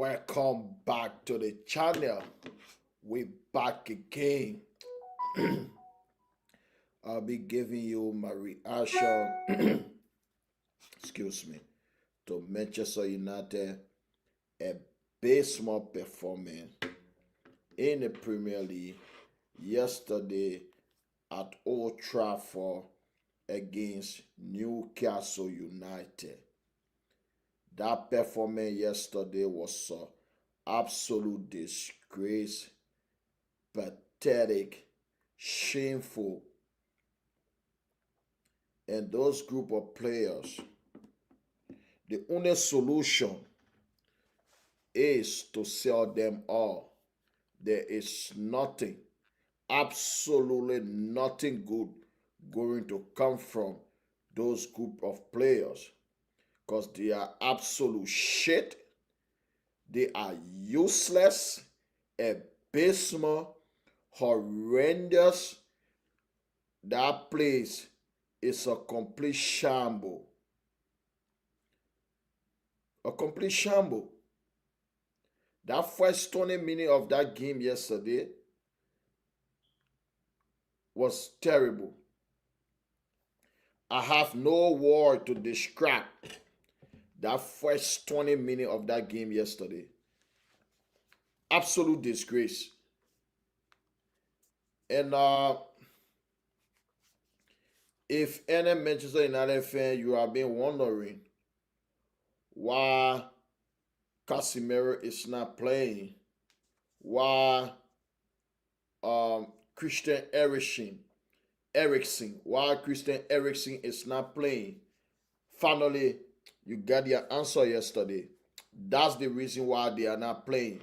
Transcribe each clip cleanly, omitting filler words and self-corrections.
Welcome back to the channel. We back again. I'll be giving you my reaction, excuse me, to Manchester United, a abysmal performance in the Premier League yesterday at Old Trafford against Newcastle United. That performance yesterday was an absolute disgrace, pathetic, shameful. And those group of players, the only solution is to sell them all. There is nothing, absolutely nothing good going to come from those group of players, because they are absolute shit. They are useless, abysmal, horrendous. That place is a complete shamble. A complete shamble. That first 20 minutes of that game yesterday was terrible. I have no word to describe that first 20 minutes of that game yesterday. Absolute disgrace. And if any Manchester United fan, you have been wondering why Casemiro is not playing, why Christian Eriksen, why Christian Eriksen is not playing, finally, you got your answer yesterday. That's the reason why they are not playing.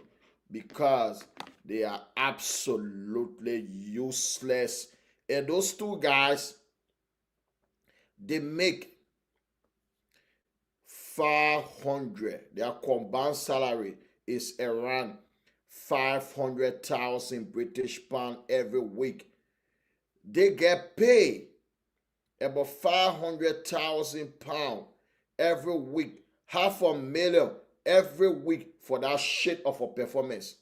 Because they are absolutely useless. And those two guys, they make 500. Their combined salary is around 500,000 British pound every week. They get paid about 500,000 pounds every week, 500,000 every week for that shit of a performance.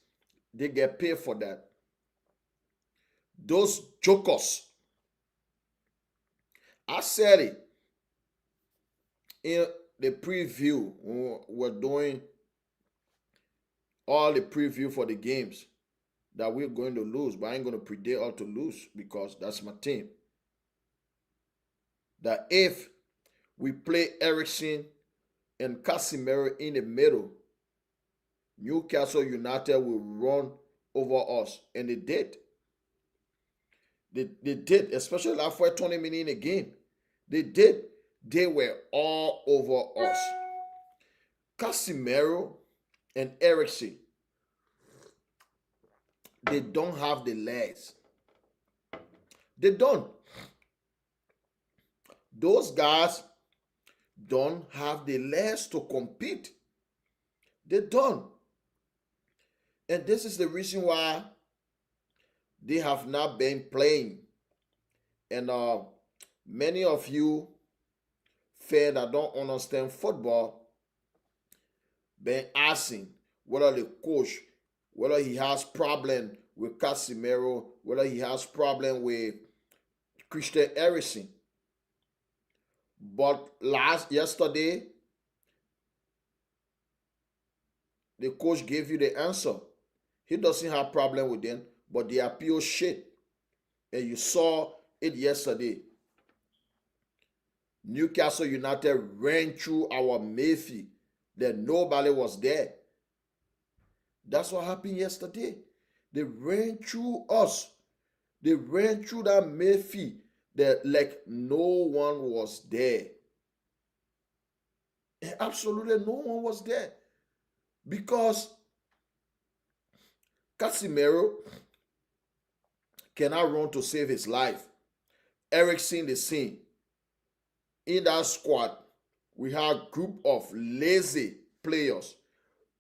They get paid for that. Those jokers. I said it in the preview. We're doing all the preview for the games that we're going to lose, but I ain't going to predict all to lose because that's my team. That if we play Eriksen and Casemiro in the middle, Newcastle United will run over us. And they did. They did, especially that for 20 minutes in the game. They did. They were all over us. Casemiro and Eriksen, they don't have the legs. They don't. Those guys don't have the legs to compete. They don't. And this is the reason why they have not been playing. And many of you fans that don't understand football been asking whether the coach, whether he has problem with Casemiro, whether he has problem with Christian Eriksen. But yesterday, the coach gave you the answer. He doesn't have problem with them, but they are pure shit. And you saw it yesterday. Newcastle United ran through our Midfield. That nobody was there. That's what happened yesterday. They ran through us. They ran through that Midfield that like no one was there. And absolutely no one was there. Because Casemiro cannot run to save his life. Eriksen the same. In that squad, we have a group of lazy players.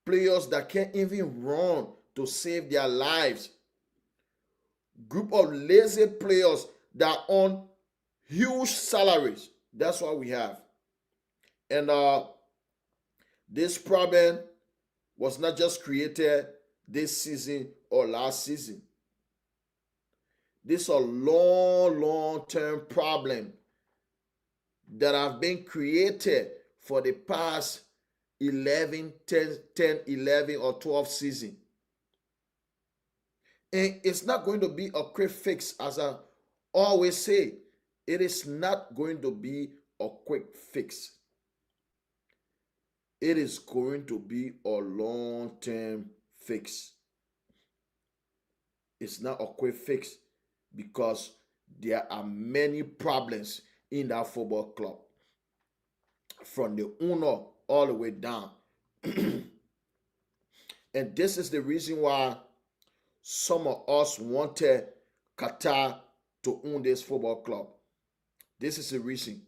Players that can't even run to save their lives. Group of lazy players that on huge salaries. That's what we have. And this problem was not just created this season or last season. This is a long-term problem that have been created for the past 11, 10, 11 or 12 season. And it's not going to be a quick fix, as I always say. It is not going to be a quick fix. It is going to be a long-term fix. It's not a quick fix because there are many problems in that football club, from the owner all the way down. And this is the reason why some of us wanted Qatar to own this football club. This is the reason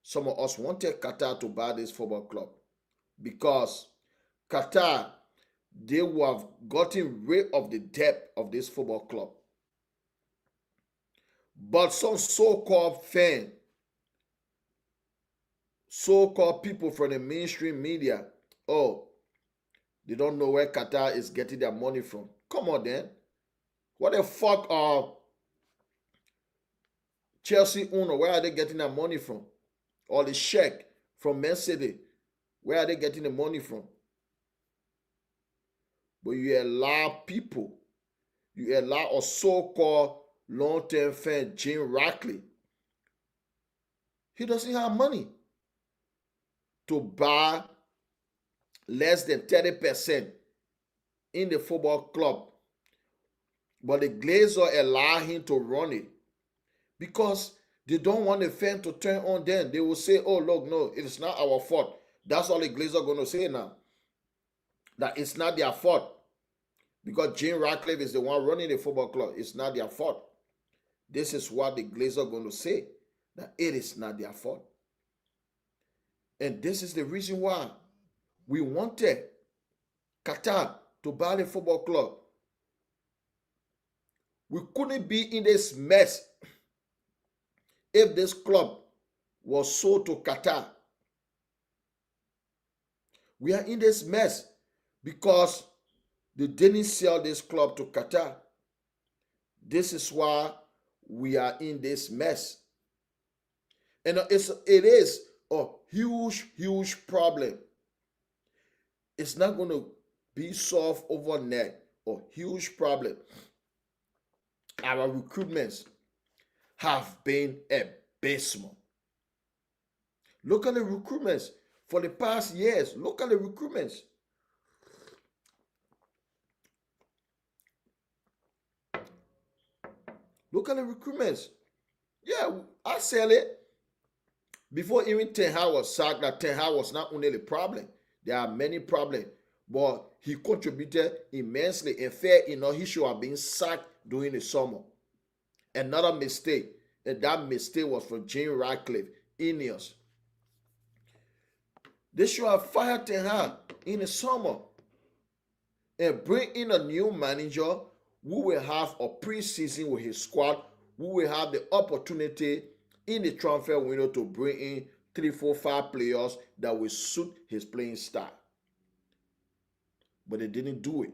some of us wanted Qatar to buy this football club, because Qatar, they would have gotten rid of the debt of this football club. But some so-called fans, so-called people from the mainstream media, they don't know where Qatar is getting their money from. Come on then. What the fuck are Chelsea owner, where are they getting their money from? Or the sheikh from Man City, where are they getting the money from? But you allow people, you allow a so-called long-term fan, Jim Ratcliffe. He doesn't have money to buy less than 30% in the football club. But the Glazers allow him to run it because they don't want the fan to turn on them. They will say, oh, look, no, it's not our fault. That's all the Glazers are going to say now. That it's not their fault. Because Jim Ratcliffe is the one running the football club. It's not their fault. This is what the Glazers are going to say. That it is not their fault. And this is the reason why we wanted Qatar to buy the football club. We couldn't be in this mess if this club was sold to Qatar. We are in this mess because they didn't sell this club to Qatar. This is why we are in this mess. And it is a huge problem. It's not going to be solved overnight. A huge problem. Our recruitments have been abysmal. Look at the recruitments for the past years. Look at the recruitments. Look at the recruitments. Yeah, I said it. Before even Ten Hag was sacked, that Ten Hag was not only the problem. There are many problems. But he contributed immensely. And fair enough, he should have been sacked during the summer. Another mistake. And that mistake was from Jim Ratcliffe, Ineos. They should have fired Ten Hag in the summer and bring in a new manager who will have a preseason with his squad, who will have the opportunity in the transfer window to bring in 3, 4, 5 players that will suit his playing style. But they didn't do it.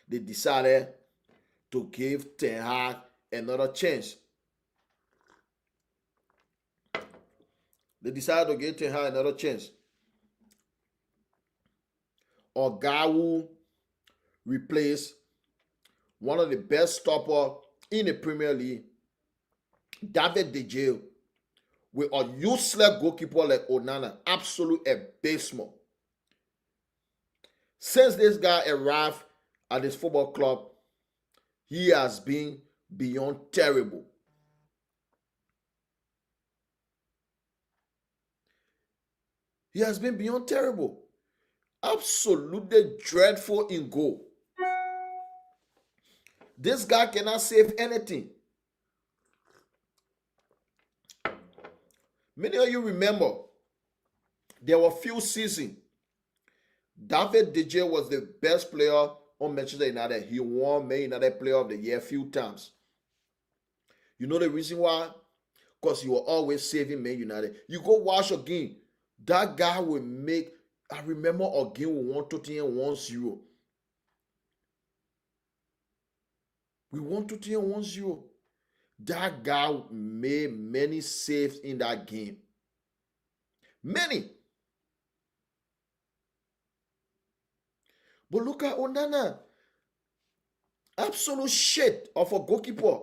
They decided to give Ten Hag another chance. They decided to give Ten Hag another chance. A guy who replaced one of the best stoppers in the Premier League, David De Gea, with a useless goalkeeper like Onana. Absolute abysmal. Since this guy arrived at this football club, he has been beyond terrible. He has been beyond terrible. Absolutely dreadful in goal. This guy cannot save anything. Many of you remember, there were few seasons. David De Gea was the best player on Manchester United. He won Man United Player of the Year a few times. You know the reason why? Because he was always saving Man United. You go watch a game, that guy will make I remember a game we won Tottenham 1-0. We won Tottenham 1-0. That guy made many saves in that game. Many. But look at Onana. Absolute shit of a goalkeeper.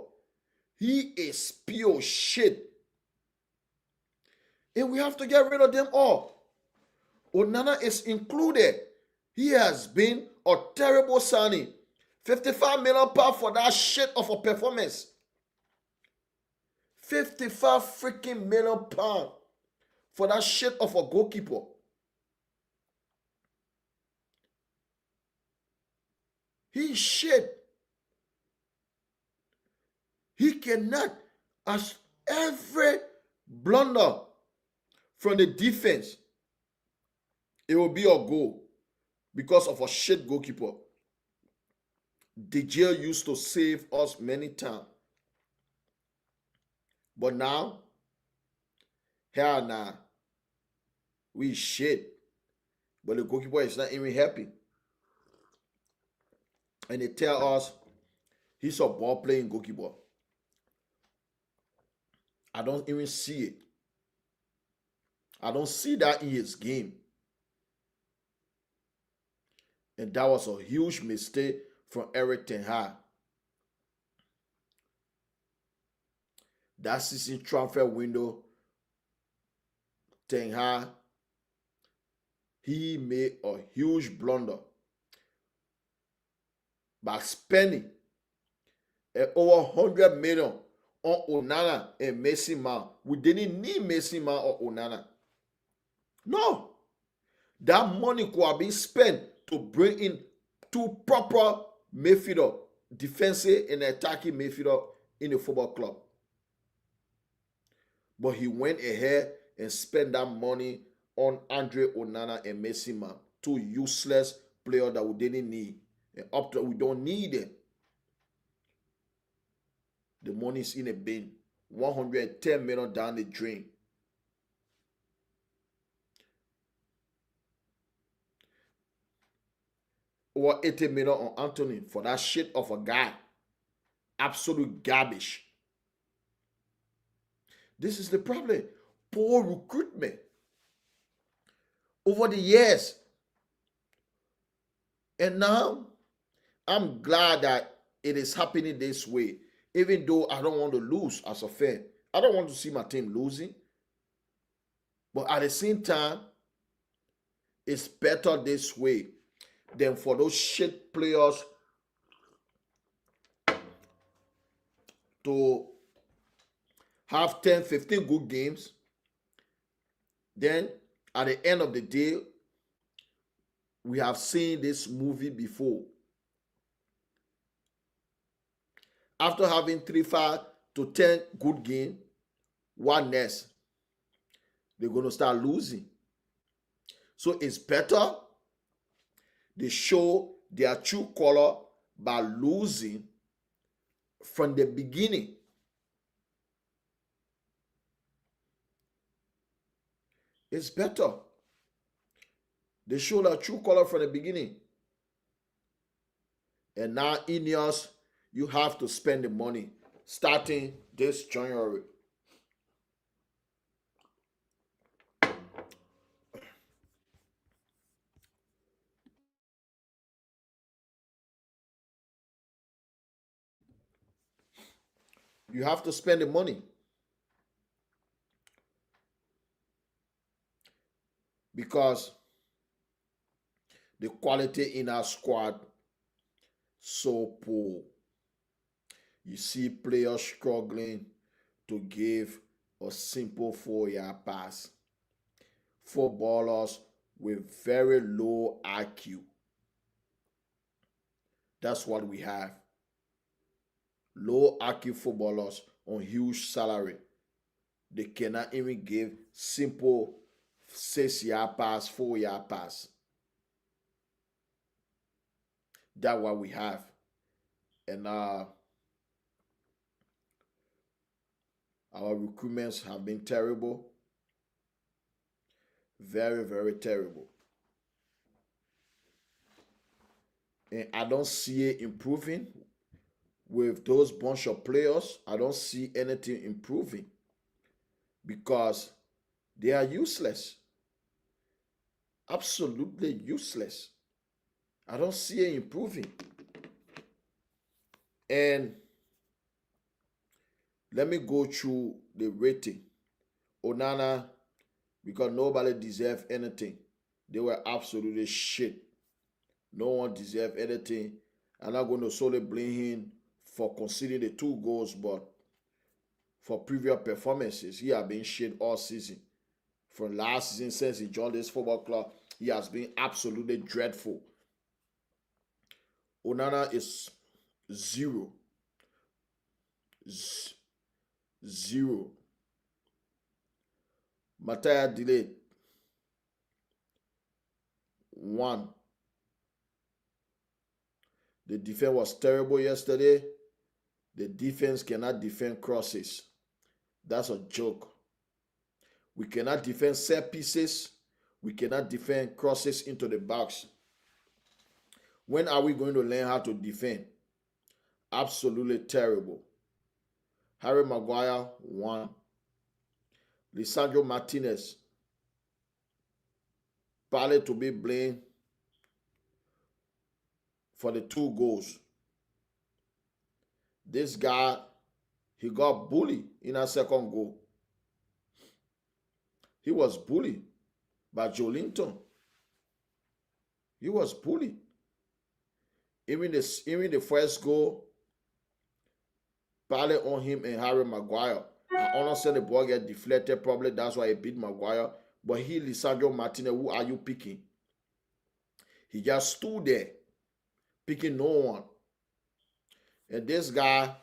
He is pure shit. And we have to get rid of them all. Onana is included. He has been a terrible signing. 55 million pounds for that shit of a performance. 55 freaking million pounds for that shit of a goalkeeper. He's shit. He cannot, as every blunder from the defense, it will be a goal because of a shit goalkeeper. De Gea used to save us many times. But now, hell nah, we shit. But the goalkeeper is not even happy. And they tell us he's a ball playing goalkeeper. I don't even see it. I don't see that in his game. And that was a huge mistake from Erik ten Hag. That season transfer window, Ten Hag, he made a huge blunder by spending over 100 million on Onana and Mason Mount. We didn't need Mason Mount or Onana. No. That money could have been spent to bring in two proper midfielder, defensive and attacking midfielder in the football club. But he went ahead and spent that money on Andre Onana and Mason Mount, two useless players that we didn't need. And up to we don't need them. The money is in a bin. 110 million down the drain. Over 80 million on Anthony for that shit of a guy. Absolute garbage. This is the problem. Poor recruitment. Over the years. And now, I'm glad that it is happening this way. Even though I don't want to lose as a fan. I don't want to see my team losing. But at the same time, it's better this way than for those shit players to have 10, 15 good games. Then, at the end of the day, we have seen this movie before. After having 3-5 to 10 good games, what next? They're going to start losing. So it's better they show their true color by losing from the beginning. It's better they show their true color from the beginning. And now, Ineos, you have to spend the money starting this January. You have to spend the money. Because the quality in our squad so poor. You see players struggling to give a simple 4-yard pass. Footballers with very low IQ. That's what we have. Low IQ footballers on huge salary. They cannot even give simple 6-yard pass, 4-yard pass. That's what we have. And our recruitments have been terrible. Very, very terrible. And I don't see it improving with those bunch of players. I don't see anything improving because they are useless. Absolutely useless. I don't see it improving. And let me go through the rating. Onana, because nobody deserved anything. They were absolutely shit. No one deserved anything. I'm not going to solely blame him for conceding the 2 goals, but for previous performances, he has been shit all season. From last season, since he joined this football club, he has been absolutely dreadful. Onana is 0. 0. Mattia delayed 1. The defense was terrible yesterday. The defense cannot defend crosses. That's a joke. We cannot defend set pieces. We cannot defend crosses into the box. When are we going to learn how to defend? Absolutely terrible. Harry Maguire, 1. Lisandro Martinez, partly to be blamed for the 2 goals. This guy, he got bullied in a second goal. He was bullied by Joelinton. He was bullied. Even the first goal, partly on him and Harry Maguire. I honestly, the ball get deflected. Probably that's why he beat Maguire. But he, Lisandro Martinez, who are you picking? He just stood there, picking no one. And this guy,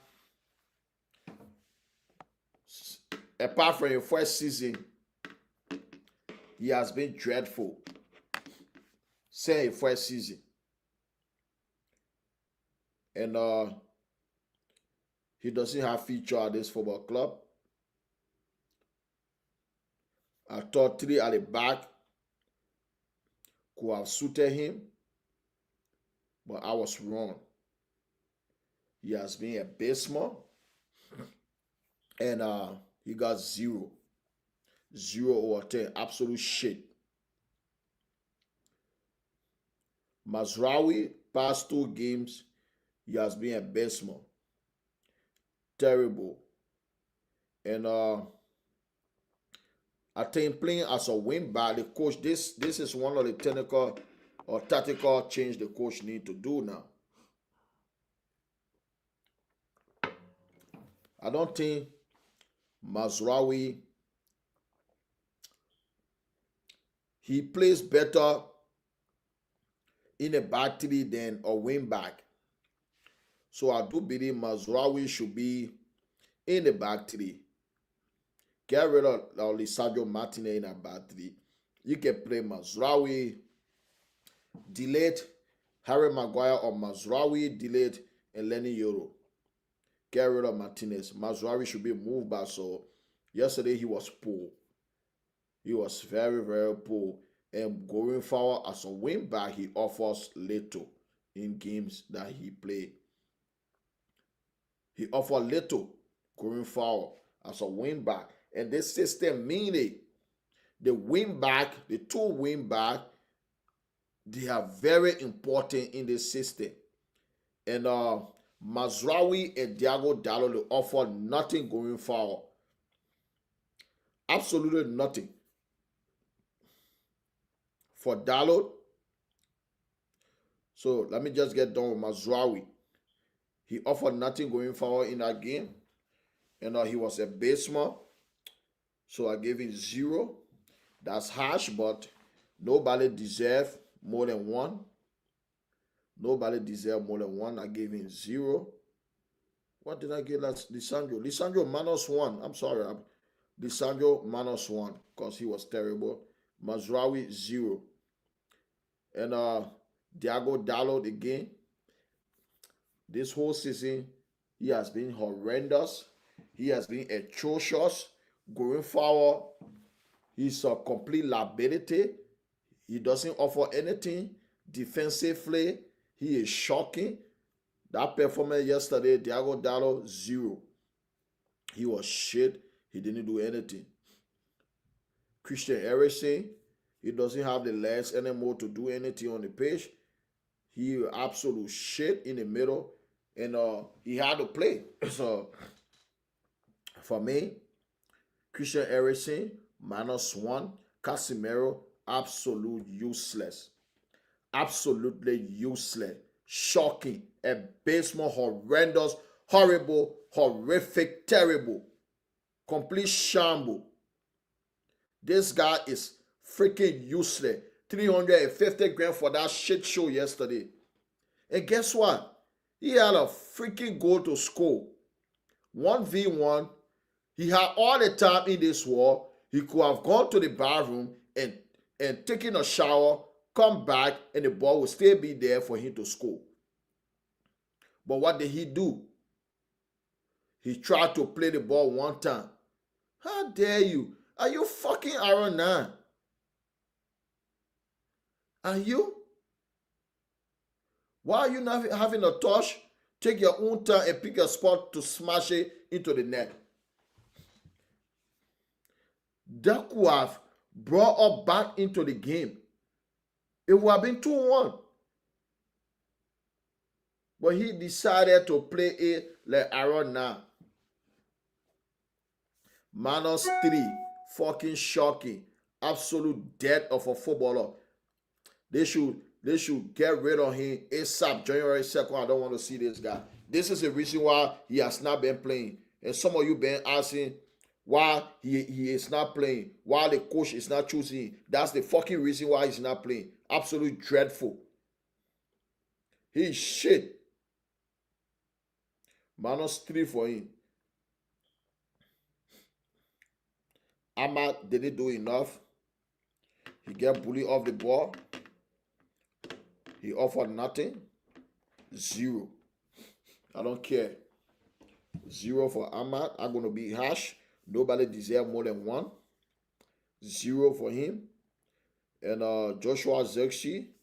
apart from the first season, he has been dreadful. Say the first season. And he doesn't have future at this football club. I thought 3 at the back could have suited him, but I was wrong. He has been abysmal, and he got 0. 0/10. Absolute shit. Mazraoui, past 2 games, he has been abysmal. Terrible. And I think playing as a wing back, the coach, this is one of the technical or tactical change the coach need to do now. I don't think Mazraoui, he plays better in a back 3 than a wing back. So I do believe Mazraoui should be in the back 3. Get rid of Lisandro Martinez in a back 3. You can play Mazraoui, delete Harry Maguire or Mazraoui, delete Eleni Yoro. Get rid of Martinez. Mazraoui should be moved back. So yesterday he was poor. He was very, very poor. And going forward as a wing back, he offers little in games that he played. He offered little going forward as a wing back. And this system meaning the wing back, the 2 wing back, they are very important in this system. And Mazraoui and Diego Dalot, they offer nothing going forward. Absolutely nothing. For Dalot, so let me just get done with Mazraoui. He offered nothing going forward in that game. And he was abysmal. So I gave him 0. That's harsh, but nobody deserved more than 1. Nobody deserved more than 1. I gave him 0. What did I give Lisandro? Lisandro -1. I'm sorry. Lisandro -1 because he was terrible. Mazraoui 0. And Diego Dalot again. This whole season, he has been horrendous. He has been atrocious. Going forward, he's a complete liability. He doesn't offer anything defensively. He is shocking. That performance yesterday, Diego Dallo, 0. He was shit. He didn't do anything. Christian Eriksen, he doesn't have the legs anymore to do anything on the pitch. He absolute shit in the middle. And he had to play. So, for me, Christian Eriksen, -1. Casemiro, absolute useless. Absolutely useless. Shocking. Abysmal, horrendous, horrible, horrific, terrible. Complete shamble. This guy is freaking useless. 350 grand for that shit show yesterday. And guess what? He had a freaking goal to score. 1v1. He had all the time in this war. He could have gone to the bathroom and taken a shower, come back, and the ball would still be there for him to score. But what did he do? He tried to play the ball one time. How dare you? Are you fucking Aaron now? Are you? Why are you not having a touch? Take your own time and pick a spot to smash it into the net. That could have brought us back into the game. It would have been 2-1. But he decided to play it like Aaron now. -3. Fucking shocking. Absolute death of a footballer. They should get rid of him ASAP. January 2nd. I don't want to see this guy. This is the reason why he has not been playing. And some of you been asking why he is not playing, why the coach is not choosing him. That's the fucking reason why he's not playing. Absolutely dreadful. He's shit. -3 for him. Ahmad didn't do enough. He got bullied off the ball. He offered nothing. 0. I don't care. 0 for Ahmad. I'm going to be harsh. Nobody deserves more than 1. 0 for him. And Joshua Zirkzee,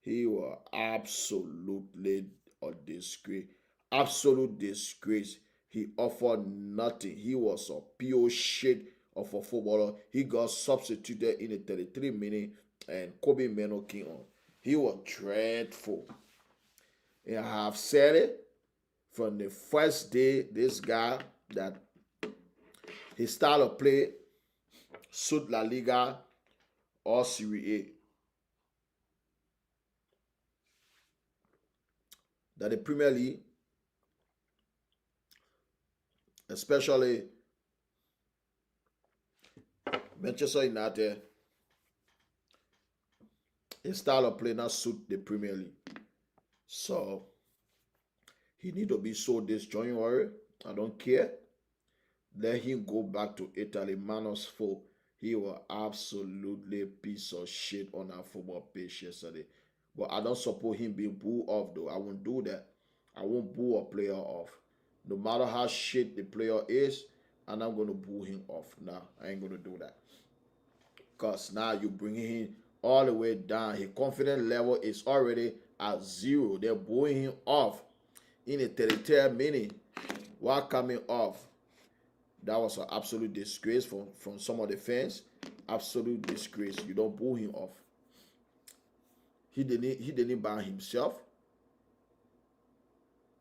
he was absolutely a disgrace. Absolute disgrace. He offered nothing. He was a pure shit of a footballer. He got substituted in the 33 minute and Kobe Meno came on. He was dreadful. And I have said it from the first day, this guy, that his style of play suit La Liga or Serie A. That the Premier League, especially Manchester United, his style of play not suit the Premier League. So he need to be sold this January. I don't care. Let him go back to Italy. -4. He was absolutely a piece of shit on our football pitch yesterday. But I don't support him being booed off though. I won't do that. I won't boo a player off. No matter how shit the player is, and I'm going to boo him off. Nah, I ain't going to do that. Because now you bringing him all the way down. His confidence level is already at 0. They're booing him off in the 33rd minute while coming off. That was an absolute disgrace from some of the fans. Absolute disgrace. You don't boo him off. He didn't buy himself.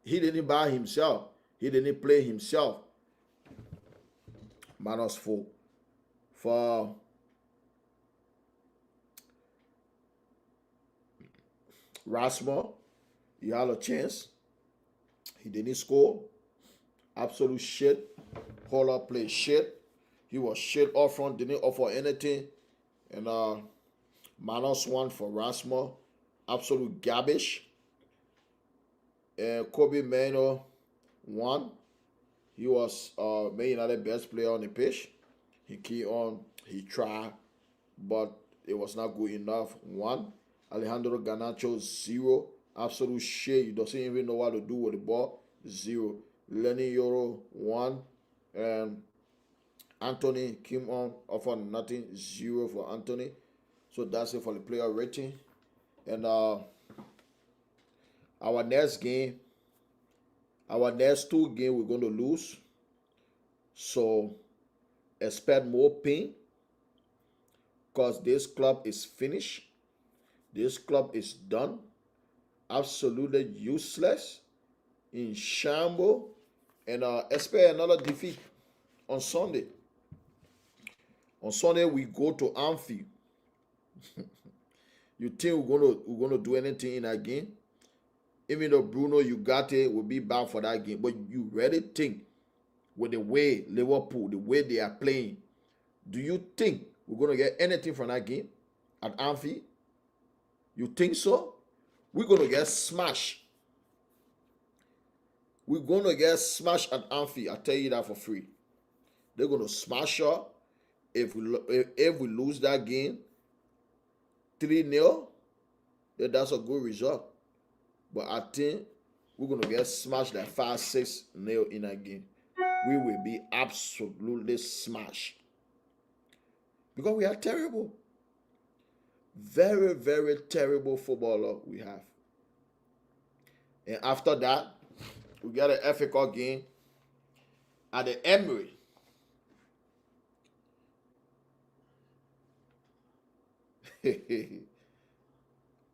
He didn't buy himself. He didn't play himself. -4. For Rasmus, he had a chance. He didn't score. Absolute shit. Whole up play shit. He was shit up front. Didn't offer anything. And -1 for Rasmus. Absolute garbage. And Kobe Mano, 1. He was Man United best player on the pitch. He keyed on. He tried. But it was not good enough. 1. Alejandro Garnacho, 0. Absolute shit. He doesn't even know what to do with the ball. 0. Lenny Yoro, 1. And Anthony came on, offered nothing. 0 for Anthony. So that's it for the player rating. And Our next game, our next two games, we're going to lose. So expect more pain because this club is finished. This club is done. Absolutely useless, in shambles, and expect another defeat on Sunday. On Sunday, we go to Anfield. You think we're gonna do anything in that game? Even though Bruno Ugarte will be back for that game, but you really think with the way Liverpool, the way they are playing, do you think we're gonna get anything from that game at Anfield? You think so? We're gonna get smashed. We're gonna get smashed at Anfield. I tell you that for free. They're gonna smash us. If we lose that game 3-0, then that's a good result. But I think we're going to get smashed like 5-6-0 in that game. We will be absolutely smashed. Because we are terrible. Very, very terrible footballer we have. And after that, we got an FA Cup game at the Emirates.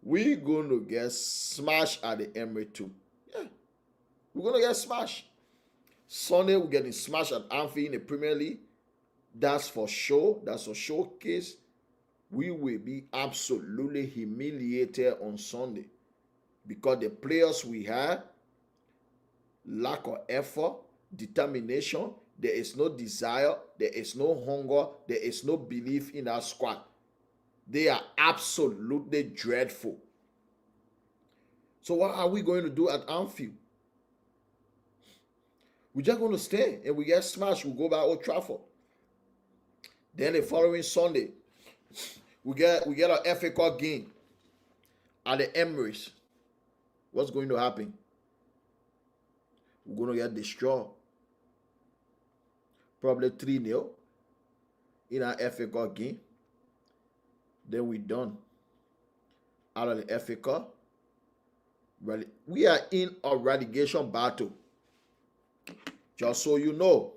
We're going to get smashed at the Emirates too. Yeah, we're going to get smashed. Sunday, we're getting smashed at Anfield in the Premier League. That's for sure. That's a showcase. We will be absolutely humiliated on Sunday because the players we have, lack of effort, determination, there is no desire, there is no hunger, there is no belief in our squad. They are absolutely dreadful. So what are we going to do at Anfield? We're just going to stay and we get smashed. We go by Old Trafford. Then the following Sunday, we get an FA Cup game at the Emirates. What's going to happen? We're going to get destroyed. Probably 3-0 in our FA Cup game. Then we're done. Out of the FA Cup. We are in a relegation battle. Just so you know.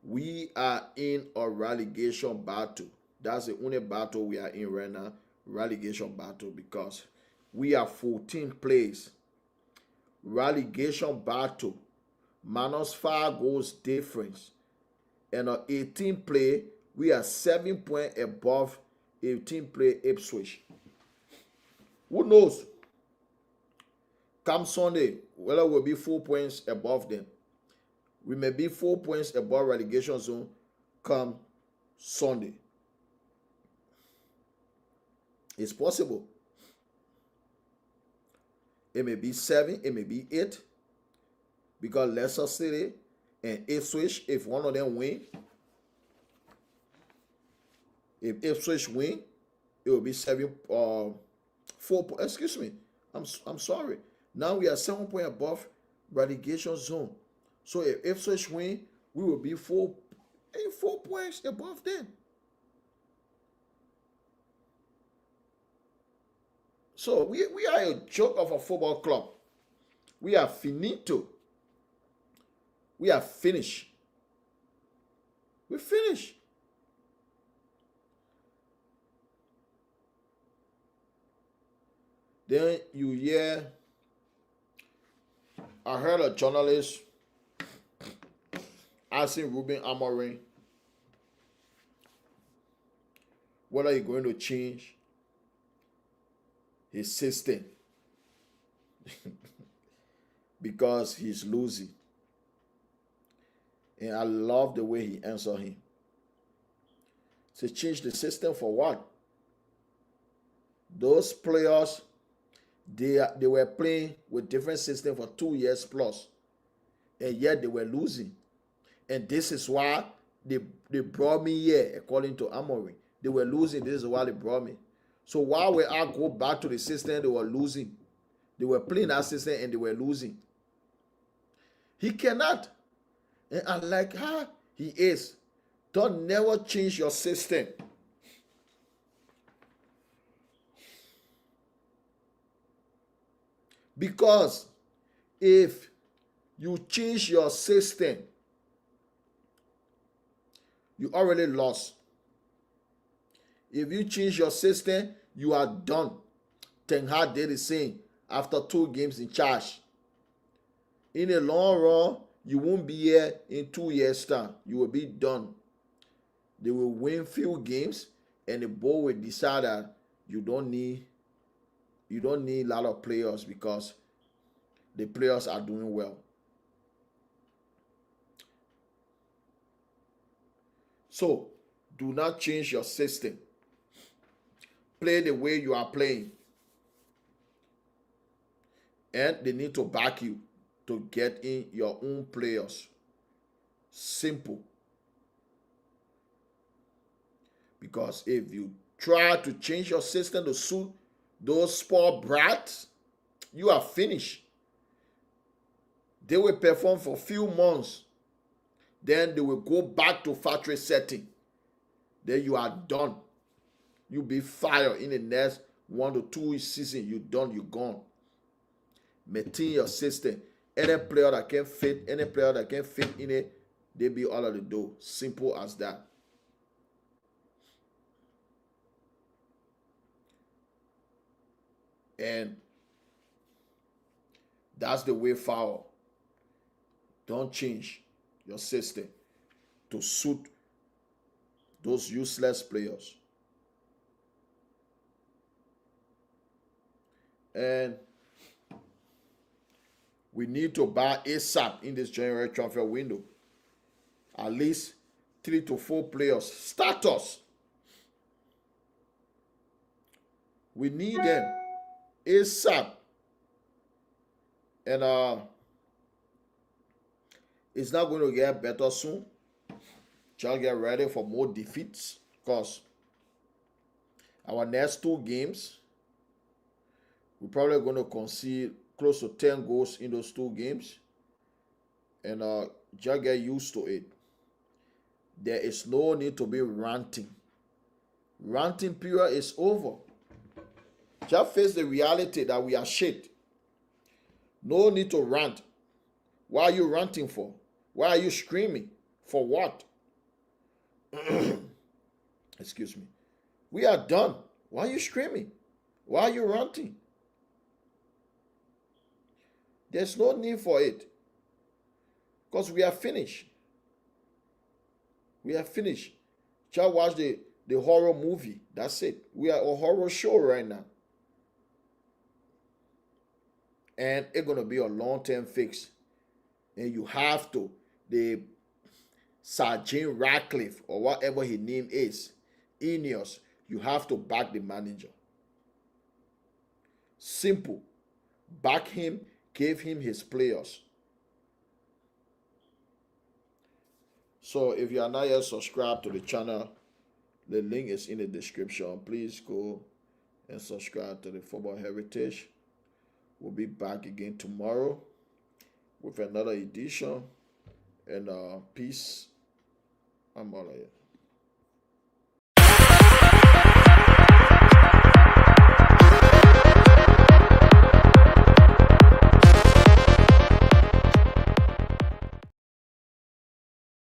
We are in a relegation battle. That's the only battle we are in right now. Relegation battle, because we are 14th place. Relegation battle. -5 goals difference. And on 18th place, we are 7 points above 18th place Ipswich. Who knows? Come Sunday, whether we'll be 4 points above them. We may be 4 points above relegation zone come Sunday. It's possible. It may be 7, it may be 8. Because Leicester City and Ipswich, if one of them win, if Ipswich win, it will be 4. Excuse me. I'm sorry. Now we are 7 points above relegation zone. So if Ipswich win, we will be 4 points above them. So we are a joke of a football club. We are finito. We are finished. We finished. Then you hear, I heard a journalist asking Ruben Amorim whether he's going to change his system because he's losing. And I love the way he answered him. To change the system for what? Those players, they were playing with different systems for 2 years plus, and yet they were losing. And this is why they brought me here, according to Amorim. They were losing. This is why they brought me. So why will I go back to the system they were losing? They were playing that system and they were losing. He cannot. And I like how he is. Don't never change your system. Because if you change your system, you already lost. If you change your system, you are done. Ten Hag did the same after 2 games in charge. In the long run, you won't be here in 2 years' time. You will be done. They will win few games, and the board will decide that you don't need a lot of players because the players are doing well. So, do not change your system. Play the way you are playing. And they need to back you to get in your own players. Simple. Because if you try to change your system to suit those spoiled brats, you are finished. They will perform for a few months. Then they will go back to factory setting. Then you are done. You'll be fired in the next 1 to 2 seasons. You're done, you're gone. Maintain your system. Any player that can fit in it, they be all of the door. Simple as that. And that's the way forward. Don't change your system to suit those useless players. And we need to buy ASAP in this January transfer window. At least 3 to 4 players. Starters. We need them ASAP. And it's not going to get better soon. Just get ready for more defeats. Because our next 2 games, we're probably going to concede close to 10 goals in those 2 games. And just get used to it. There is no need to be ranting. Ranting period is over. Just face the reality that we are shit. No need to rant. Why are you ranting for? Why are you screaming? For what? Excuse me. We are done. Why are you screaming? Why are you ranting? There's no need for it. Because we are finished. We are finished. Just watch the horror movie. That's it. We are a horror show right now. And it's going to be a long-term fix. And you have to, the Sergeant Radcliffe or whatever his name is, Ineos, you have to back the manager. Simple. Back him, give him his players. So if you are not yet subscribed to the channel, the link is in the description. Please go and subscribe to the Football Heritage. We'll be back again tomorrow with another edition. And peace. I'm out of here.